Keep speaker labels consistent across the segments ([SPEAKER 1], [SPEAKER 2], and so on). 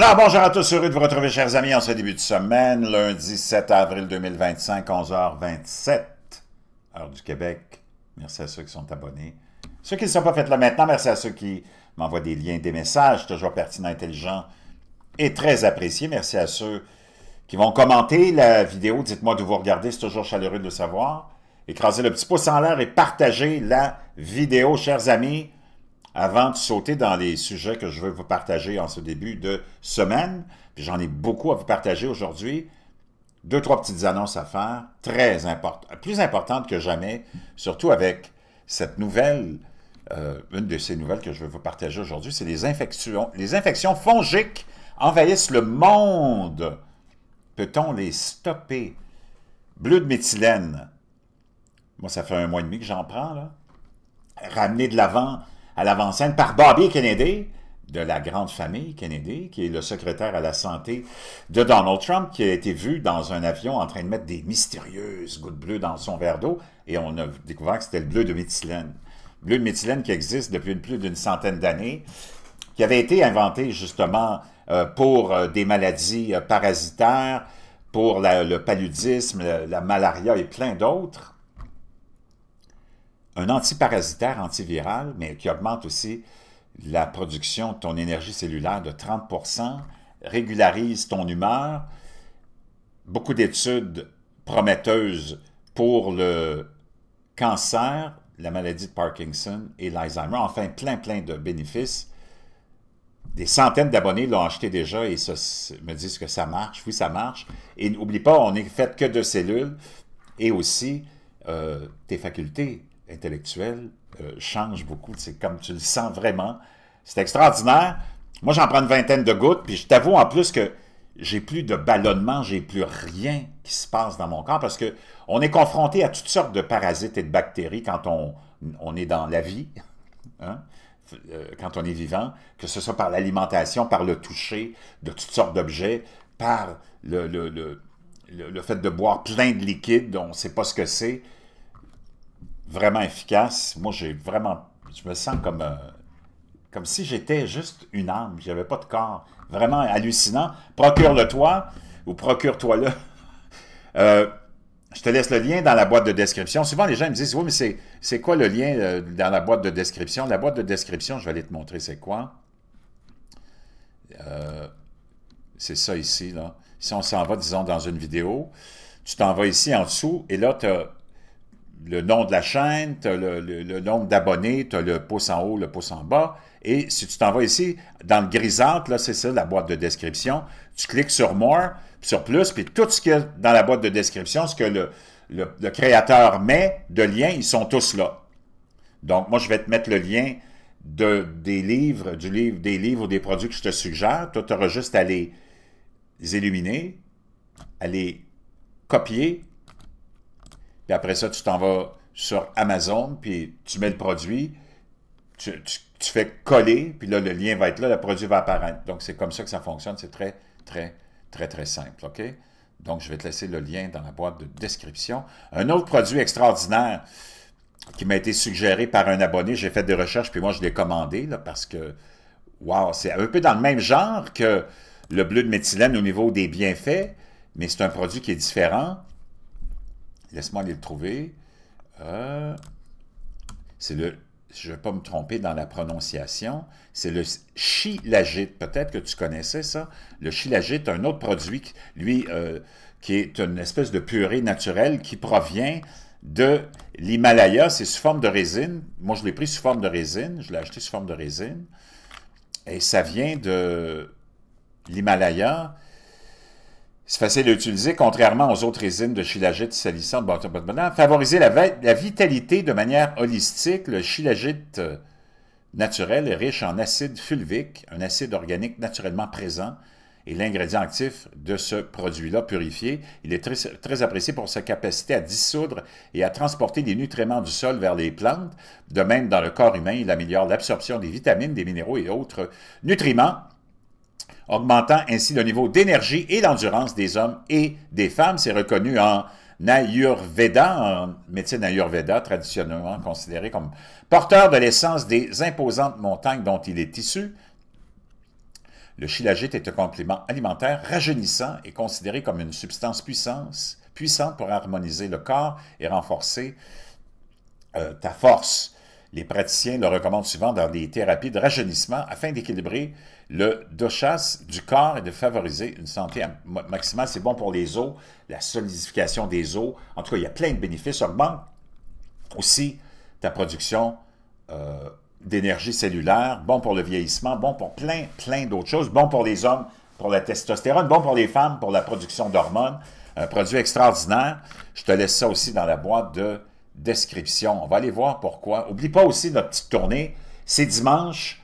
[SPEAKER 1] Alors, bonjour à tous, heureux de vous retrouver, chers amis, en ce début de semaine, lundi 7 avril 2025, 11h27, heure du Québec. Merci à ceux qui sont abonnés. Ceux qui ne sont pas faits là maintenant, merci à ceux qui m'envoient des liens, des messages, toujours pertinents, intelligents et très appréciés. Merci à ceux qui vont commenter la vidéo. Dites-moi d'où vous regardez, c'est toujours chaleureux de le savoir. Écrasez le petit pouce en l'air et partagez la vidéo, chers amis. Avant de sauter dans les sujets que je veux vous partager en ce début de semaine, puis j'en ai beaucoup à vous partager aujourd'hui, deux, trois petites annonces à faire, très importantes, plus importantes que jamais, surtout avec cette nouvelle, une de ces nouvelles que je veux vous partager aujourd'hui, c'est les infections. Les infections fongiques envahissent le monde. Peut-on les stopper? Bleu de méthylène. Moi, ça fait 1 mois et demi que j'en prends, là. Ramené de l'avant à l'avant-scène par Bobby Kennedy, de la grande famille Kennedy, qui est le secrétaire à la santé de Donald Trump, qui a été vu dans un avion en train de mettre des mystérieuses gouttes bleues dans son verre d'eau, et on a découvert que c'était le bleu de méthylène. Bleu de méthylène qui existe depuis plus d'une centaine d'années, qui avait été inventé justement pour des maladies parasitaires, pour le paludisme, la malaria et plein d'autres. Un antiparasitaire, antiviral, mais qui augmente aussi la production de ton énergie cellulaire de 30%, régularise ton humeur. Beaucoup d'études prometteuses pour le cancer, la maladie de Parkinson et l'Alzheimer. Enfin, plein de bénéfices. Des centaines d'abonnés l'ont acheté déjà et me disent que ça marche. Oui, ça marche. Et n'oublie pas, on n'est fait que de cellules et aussi tes facultés intellectuel change beaucoup. C'est comme tu le sens vraiment. C'est extraordinaire. Moi, j'en prends une vingtaine de gouttes, puis je t'avoue en plus que j'ai plus de ballonnement, j'ai plus rien qui se passe dans mon corps parce que on est confronté à toutes sortes de parasites et de bactéries quand on est dans la vie, hein? Quand on est vivant, que ce soit par l'alimentation, par le toucher de toutes sortes d'objets, par le fait de boire plein de liquides, on ne sait pas ce que c'est. Vraiment efficace. Moi, je me sens comme si j'étais juste une âme, je n'avais pas de corps. Vraiment hallucinant. Procure-le-toi ou procure-toi-le. Je te laisse le lien dans la boîte de description. Souvent, les gens me disent, oui, mais c'est quoi le lien dans la boîte de description? La boîte de description, je vais aller te montrer c'est quoi. C'est ça ici, là. Si on s'en va, disons, dans une vidéo, tu t'en vas ici en dessous, et là, tu as le nom de la chaîne, tu as le nombre d'abonnés, tu as le pouce en haut, le pouce en bas. Et si tu t'en vas ici, dans le grisâtre, là, c'est ça, la boîte de description. Tu cliques sur More, sur Plus, puis tout ce qu'il y a dans la boîte de description, ce que le créateur met de liens, ils sont tous là. Donc, moi, je vais te mettre le lien des livres ou des produits que je te suggère. Toi, tu auras juste à les éliminer, à les copier. Puis après ça, tu t'en vas sur Amazon, puis tu mets le produit, tu fais coller, puis là, le lien va être là, le produit va apparaître. Donc, c'est comme ça que ça fonctionne. C'est très simple, OK? Donc, je vais te laisser le lien dans la boîte de description. Un autre produit extraordinaire qui m'a été suggéré par un abonné, j'ai fait des recherches, puis moi, je l'ai commandé, là, parce que, wow, c'est un peu dans le même genre que le bleu de méthylène au niveau des bienfaits, mais c'est un produit qui est différent. Laisse-moi aller le trouver. C'est le, je ne vais pas me tromper dans la prononciation, c'est le Shilajit. Peut-être que tu connaissais ça. Le Shilajit, un autre produit, lui, qui est une espèce de purée naturelle qui provient de l'Himalaya. C'est sous forme de résine. Moi, je l'ai pris sous forme de résine. Je l'ai acheté sous forme de résine. Et ça vient de l'Himalaya. C'est facile à utiliser, contrairement aux autres résines de shilajit, salissant, favoriser la vitalité de manière holistique. Le shilajit naturel est riche en acide fulvique, un acide organique naturellement présent, et l'ingrédient actif de ce produit-là purifié. Il est très apprécié pour sa capacité à dissoudre et à transporter les nutriments du sol vers les plantes. De même, dans le corps humain, il améliore l'absorption des vitamines, des minéraux et autres nutriments, augmentant ainsi le niveau d'énergie et d'endurance des hommes et des femmes. C'est reconnu en Ayurveda, en médecine Ayurveda, traditionnellement considéré comme porteur de l'essence des imposantes montagnes dont il est issu. Le shilajit est un complément alimentaire rajeunissant et considéré comme une substance puissante pour harmoniser le corps et renforcer ta force. Les praticiens le recommandent souvent dans des thérapies de rajeunissement afin d'équilibrer le doshas du corps et de favoriser une santé maximale. C'est bon pour les os, la solidification des os. En tout cas, il y a plein de bénéfices. Ça augmente aussi ta production d'énergie cellulaire, bon pour le vieillissement, bon pour plein d'autres choses, bon pour les hommes, pour la testostérone, bon pour les femmes, pour la production d'hormones. Un produit extraordinaire. Je te laisse ça aussi dans la boîte de description. On va aller voir pourquoi. N'oublie pas aussi notre petite tournée. C'est dimanche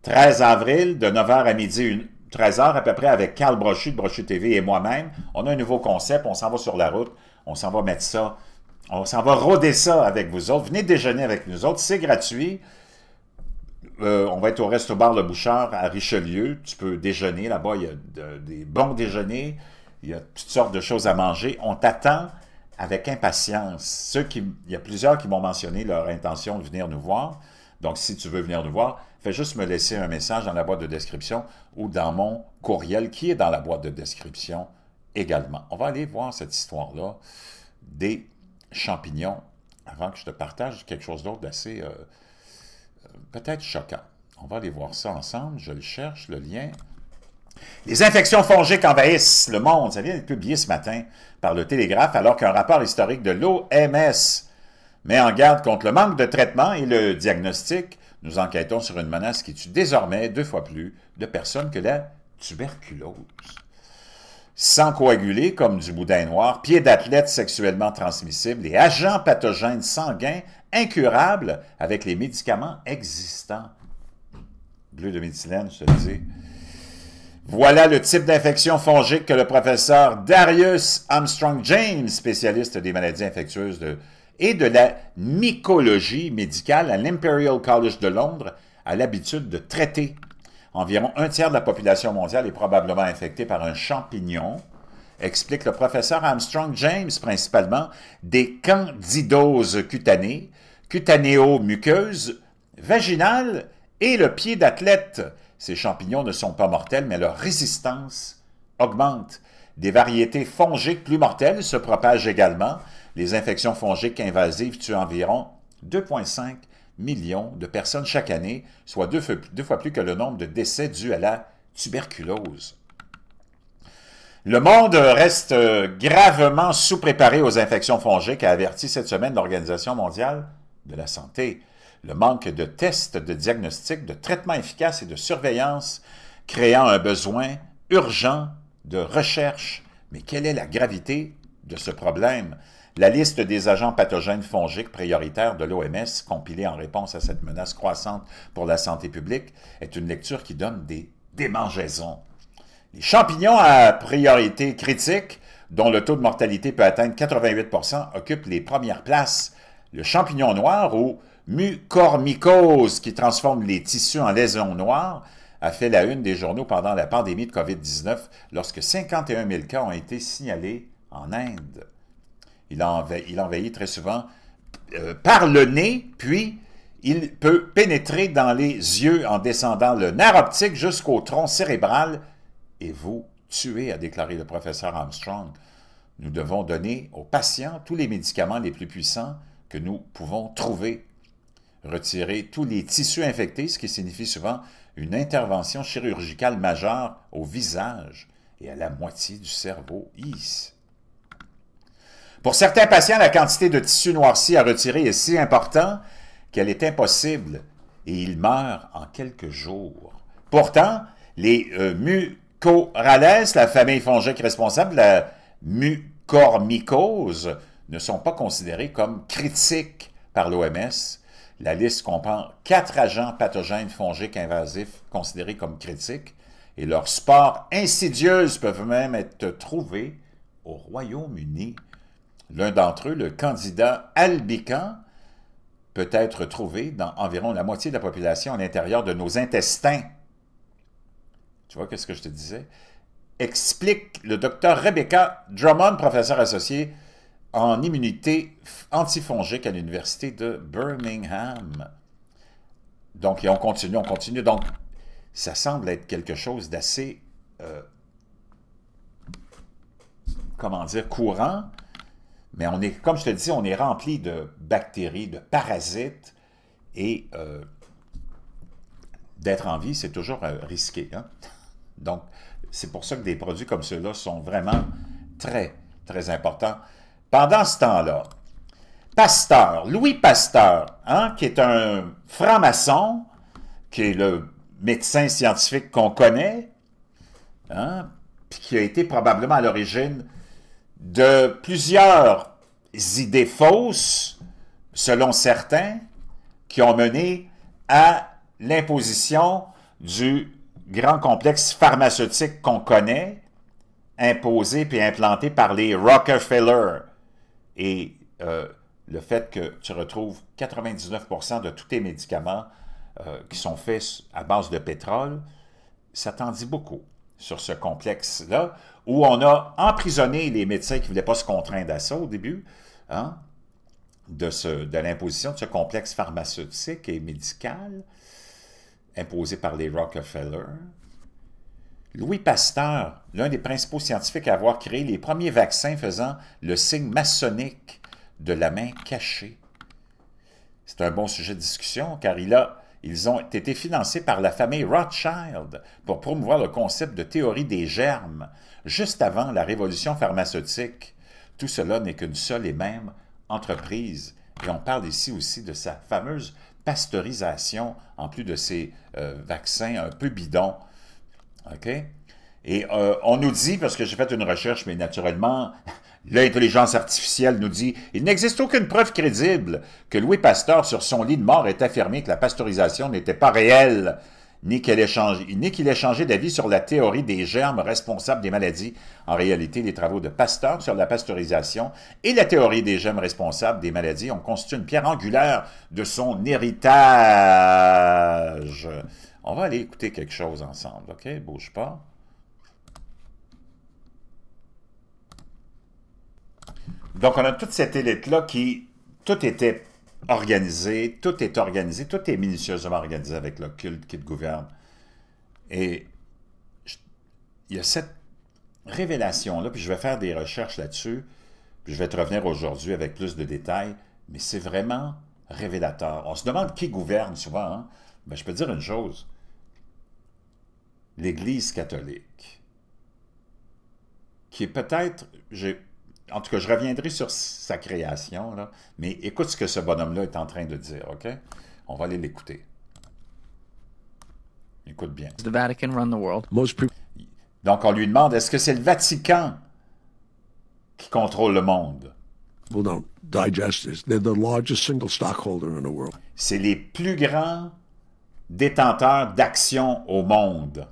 [SPEAKER 1] 13 avril de 9 h à midi, 13 h à peu près avec Carl Brochu de Brochu TV et moi-même. On a un nouveau concept. On s'en va sur la route. On s'en va mettre ça. On s'en va rôder ça avec vous autres. Venez déjeuner avec nous autres. C'est gratuit. On va être au Resto-Bar Le Bouchard à Richelieu. Tu peux déjeuner. Là-bas, il y a des bons déjeuners. Il y a toutes sortes de choses à manger. On t'attend avec impatience. Il y a plusieurs qui m'ont mentionné leur intention de venir nous voir. Donc, si tu veux venir nous voir, fais juste me laisser un message dans la boîte de description ou dans mon courriel qui est dans la boîte de description également. On va aller voir cette histoire-là des champignons avant que je te partage quelque chose d'autre d'assez peut-être choquant. On va aller voir ça ensemble. Je le cherche, le lien. Les infections fongiques envahissent le monde. Ça vient d'être publié ce matin par le Télégraphe, alors qu'un rapport historique de l'OMS met en garde contre le manque de traitement et le diagnostic. Nous enquêtons sur une menace qui tue désormais 2 fois plus de personnes que la tuberculose. Sang coagulé comme du boudin noir, pieds d'athlètes sexuellement transmissibles et agents pathogènes sanguins incurables avec les médicaments existants. Bleu de méthylène, je te le dis. Voilà le type d'infection fongique que le professeur Darius Armstrong-James, spécialiste des maladies infectieuses et de la mycologie médicale à l'Imperial College de Londres, a l'habitude de traiter. Environ 1/3 de la population mondiale est probablement infectée par un champignon, explique le professeur Armstrong-James, principalement des candidoses cutanées, cutanéo-muqueuses, vaginales et le pied d'athlète. Ces champignons ne sont pas mortels, mais leur résistance augmente. Des variétés fongiques plus mortelles se propagent également. Les infections fongiques invasives tuent environ 2,5 millions de personnes chaque année, soit 2 fois plus que le nombre de décès dus à la tuberculose. Le monde reste gravement sous-préparé aux infections fongiques, a averti cette semaine l'Organisation mondiale de la santé. Le manque de tests, de diagnostic, de traitements efficaces et de surveillance créant un besoin urgent de recherche. Mais quelle est la gravité de ce problème? La liste des agents pathogènes fongiques prioritaires de l'OMS, compilée en réponse à cette menace croissante pour la santé publique, est une lecture qui donne des démangeaisons. Les champignons à priorité critique, dont le taux de mortalité peut atteindre 88 %, occupent les premières places. Le champignon noir, ou mucormycose, qui transforme les tissus en lésions noires, a fait la une des journaux pendant la pandémie de COVID-19, lorsque 51 000 cas ont été signalés en Inde. Il envahit très souvent par le nez, puis il peut pénétrer dans les yeux en descendant le nerf optique jusqu'au tronc cérébral et vous tuer, a déclaré le professeur Armstrong. Nous devons donner aux patients tous les médicaments les plus puissants que nous pouvons trouver. Retirer tous les tissus infectés, ce qui signifie souvent une intervention chirurgicale majeure au visage et à la moitié du cerveau. Pour certains patients, la quantité de tissu noirci à retirer est si importante qu'elle est impossible et ils meurent en quelques jours. Pourtant, les mucorales, la famille fongique responsable de la mucormycose, ne sont pas considérés comme critiques par l'OMS. La liste comprend 4 agents pathogènes fongiques invasifs considérés comme critiques et leurs spores insidieuses peuvent même être trouvés au Royaume-Uni. L'un d'entre eux, le Candida albicans, peut être trouvé dans environ la moitié de la population à l'intérieur de nos intestins. Tu vois qu'est-ce que je te disais? Explique le docteur Rebecca Drummond, professeur associé en immunité antifongique à l'Université de Birmingham. Donc, et on continue. Donc, ça semble être quelque chose d'assez, comment dire, courant, mais on est, comme je te dis, on est rempli de bactéries, de parasites, et d'être en vie, c'est toujours risqué. Hein? Donc, c'est pour ça que des produits comme ceux-là sont vraiment très, très importants. Pendant ce temps-là, Pasteur, Louis Pasteur, hein, qui est un franc-maçon, qui est le médecin scientifique qu'on connaît, hein, puis qui a été probablement à l'origine de plusieurs idées fausses, selon certains, qui ont mené à l'imposition du grand complexe pharmaceutique qu'on connaît, imposé puis implanté par les Rockefeller. Et le fait que tu retrouves 99% de tous tes médicaments qui sont faits à base de pétrole, ça t'en dit beaucoup sur ce complexe-là, où on a emprisonné les médecins qui ne voulaient pas se contraindre à ça au début, hein, de l'imposition de ce complexe pharmaceutique et médical imposé par les Rockefeller. Louis Pasteur, l'un des principaux scientifiques à avoir créé les premiers vaccins faisant le signe maçonnique de la main cachée. C'est un bon sujet de discussion car ils ont été financés par la famille Rothschild pour promouvoir le concept de théorie des germes juste avant la révolution pharmaceutique. Tout cela n'est qu'une seule et même entreprise. Et on parle ici aussi de sa fameuse pasteurisation, en plus de ces vaccins un peu bidons. OK? Et on nous dit, parce que j'ai fait une recherche, mais naturellement, l'intelligence artificielle nous dit « Il n'existe aucune preuve crédible que Louis Pasteur, sur son lit de mort, ait affirmé que la pasteurisation n'était pas réelle, ni qu'il ait changé d'avis sur la théorie des germes responsables des maladies. En réalité, les travaux de Pasteur sur la pasteurisation et la théorie des germes responsables des maladies ont constitué une pierre angulaire de son héritage. » On va aller écouter quelque chose ensemble, OK? Bouge pas. Donc, on a toute cette élite-là qui, tout était organisé, tout est minutieusement organisé avec le culte qui te gouverne. Et il y a cette révélation-là, puis je vais faire des recherches là-dessus, puis je vais te revenir aujourd'hui avec plus de détails, mais c'est vraiment révélateur. On se demande qui gouverne souvent, hein? Ben, je peux te dire une chose. L'Église catholique, qui est peut-être... En tout cas, je reviendrai sur sa création, là, mais écoute ce que ce bonhomme-là est en train de dire, OK? On va aller l'écouter. Écoute bien.
[SPEAKER 2] The Vatican run the world.
[SPEAKER 1] Donc, on lui demande, est-ce que c'est le Vatican qui contrôle le monde?
[SPEAKER 3] People don't digest this. They're the largest single stockholder in the world.
[SPEAKER 1] C'est les plus grands détenteurs d'actions au monde.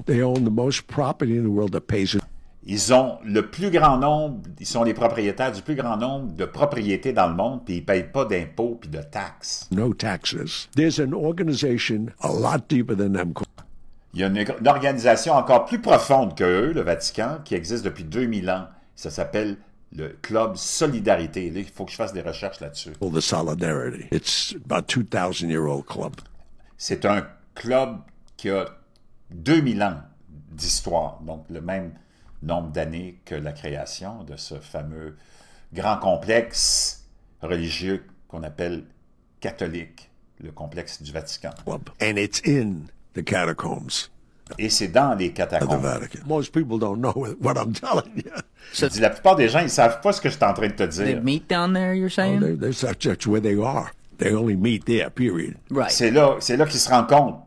[SPEAKER 3] They own the most property in the world that pays.
[SPEAKER 1] Ils ont le plus grand nombre, ils sont les propriétaires du plus grand nombre de propriétés dans le monde, puis ils ne payent pas d'impôts puis de taxes.
[SPEAKER 3] No taxes. There's an organization a lot deeper than them.
[SPEAKER 1] Il y a une organisation encore plus profonde qu'eux, le Vatican, qui existe depuis 2000 ans. Ça s'appelle le Club Solidarité. Là, il faut que je fasse des recherches là-dessus.
[SPEAKER 3] The Solidarity. It's about 2,000-year-old club.
[SPEAKER 1] C'est un club qui a 2000 ans d'histoire, donc le même nombre d'années que la création de ce fameux grand complexe religieux qu'on appelle catholique, le complexe du Vatican.
[SPEAKER 3] And it's in the catacombs.
[SPEAKER 1] Et c'est dans les
[SPEAKER 3] Of the
[SPEAKER 1] catacombes.
[SPEAKER 3] Vatican. Most people don't know what I'm telling you.
[SPEAKER 1] Je dis, la plupart des gens, ils ne savent pas ce que je suis en train de te
[SPEAKER 2] They
[SPEAKER 1] dire.
[SPEAKER 2] meet down there, you're saying?
[SPEAKER 3] That's where they are. They only meet there, period.
[SPEAKER 2] Right.
[SPEAKER 1] C'est là qu'ils se rencontrent.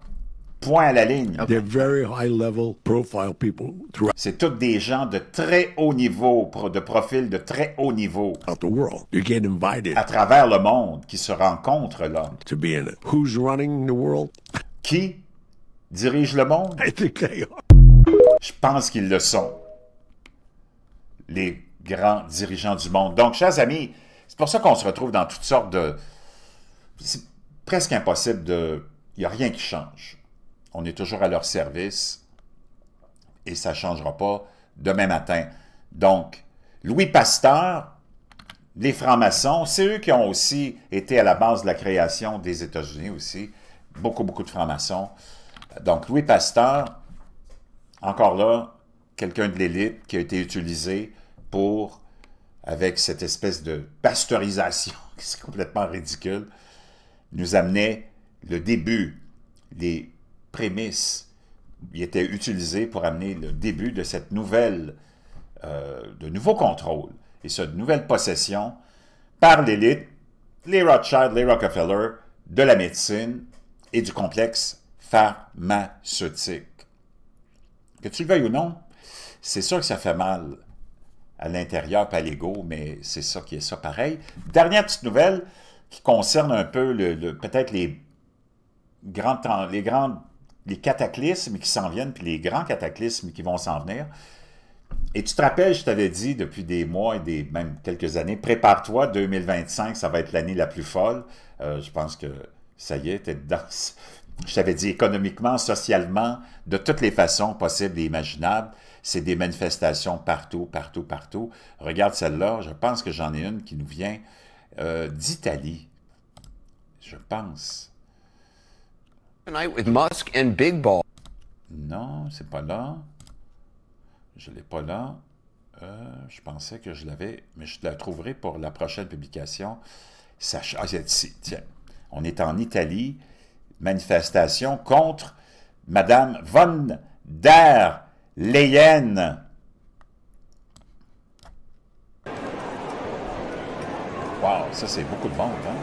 [SPEAKER 1] Point à la ligne.
[SPEAKER 3] They're very high-level profile people throughout
[SPEAKER 1] C'est tous des gens de très haut niveau, de profil de très haut niveau,
[SPEAKER 3] the world. You get invited
[SPEAKER 1] à travers le monde, qui se rencontrent là.
[SPEAKER 3] to be in it. Who's running the world?
[SPEAKER 1] Qui dirige le monde?
[SPEAKER 3] I think they are.
[SPEAKER 1] Je pense qu'ils le sont. Les grands dirigeants du monde. Donc, chers amis, c'est pour ça qu'on se retrouve dans toutes sortes de... C'est presque impossible de... Il n'y a rien qui change. On est toujours à leur service et ça ne changera pas demain matin. Donc, Louis Pasteur, les francs-maçons, c'est eux qui ont aussi été à la base de la création des États-Unis aussi. Beaucoup, beaucoup de francs-maçons. Donc, Louis Pasteur, encore là, quelqu'un de l'élite qui a été utilisé pour, avec cette espèce de pasteurisation, qui est complètement ridicule, nous amenait le début, les prémices. Il était utilisé pour amener le début de cette nouvelle, de nouveaux contrôles et cette nouvelle possession par l'élite, les Rothschild, les Rockefeller, de la médecine et du complexe pharmaceutique. Que tu le veuilles ou non, c'est sûr que ça fait mal à l'intérieur et à l'ego, mais c'est ça qui est ça pareil. Dernière petite nouvelle qui concerne un peu peut-être les cataclysmes qui s'en viennent, puis les grands cataclysmes qui vont s'en venir. Et tu te rappelles, je t'avais dit depuis des mois et même quelques années, prépare-toi, 2025, ça va être l'année la plus folle. Je pense que ça y est, t'es dedans. Je t'avais dit économiquement, socialement, de toutes les façons possibles et imaginables. C'est des manifestations partout, partout, partout. Regarde celle-là, je pense que j'en ai une qui nous vient d'Italie. Je pense.
[SPEAKER 4] Tonight with Musk and Big Ball.
[SPEAKER 1] Non, c'est pas là. Je ne l'ai pas là. Je pensais que je l'avais, mais je la trouverai pour la prochaine publication. C'est ici. Tiens, on est en Italie. Manifestation contre Madame von der Leyen. Wow, ça c'est beaucoup de monde, hein?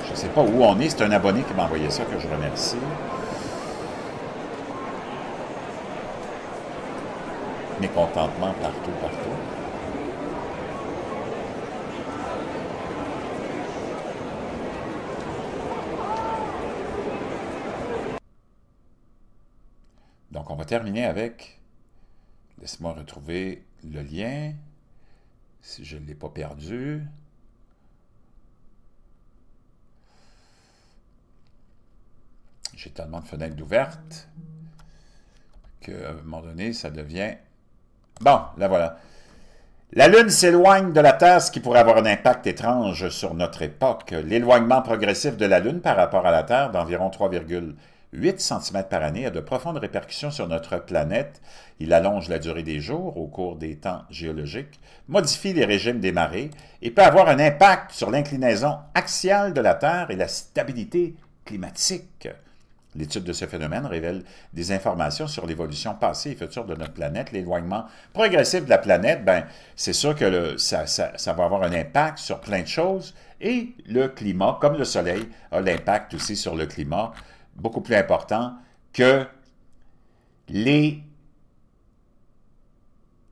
[SPEAKER 1] Je ne sais pas où on est. C'est un abonné qui m'a envoyé ça, que je remercie. Mécontentement partout, partout. Donc, on va terminer avec... Laisse-moi retrouver le lien, si je ne l'ai pas perdu. J'ai tellement de fenêtres ouvertes qu'à un moment donné, ça devient... Bon, là voilà. La Lune s'éloigne de la Terre, ce qui pourrait avoir un impact étrange sur notre époque. L'éloignement progressif de la Lune par rapport à la Terre d'environ 3,8 cm par année a de profondes répercussions sur notre planète. Il allonge la durée des jours au cours des temps géologiques, modifie les régimes des marées et peut avoir un impact sur l'inclinaison axiale de la Terre et la stabilité climatique. L'étude de ce phénomène révèle des informations sur l'évolution passée et future de notre planète. L'éloignement progressif de la planète, ben, c'est sûr que ça va avoir un impact sur plein de choses. Et le climat, comme le Soleil, a l'impact aussi sur le climat, beaucoup plus important que les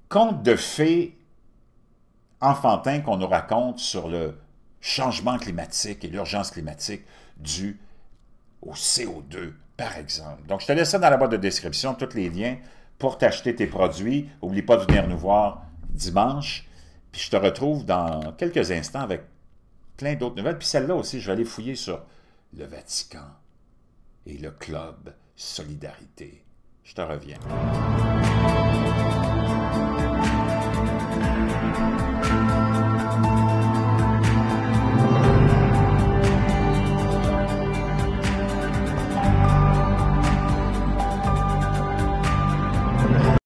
[SPEAKER 1] contes de fées enfantins qu'on nous raconte sur le changement climatique et l'urgence climatique due au CO2, par exemple. Donc, je te laisse ça dans la boîte de description, tous les liens pour t'acheter tes produits. N'oublie pas de venir nous voir dimanche. Puis je te retrouve dans quelques instants avec plein d'autres nouvelles. Puis celle-là aussi, je vais aller fouiller sur le Vatican et le Club Solidarité. Je te reviens.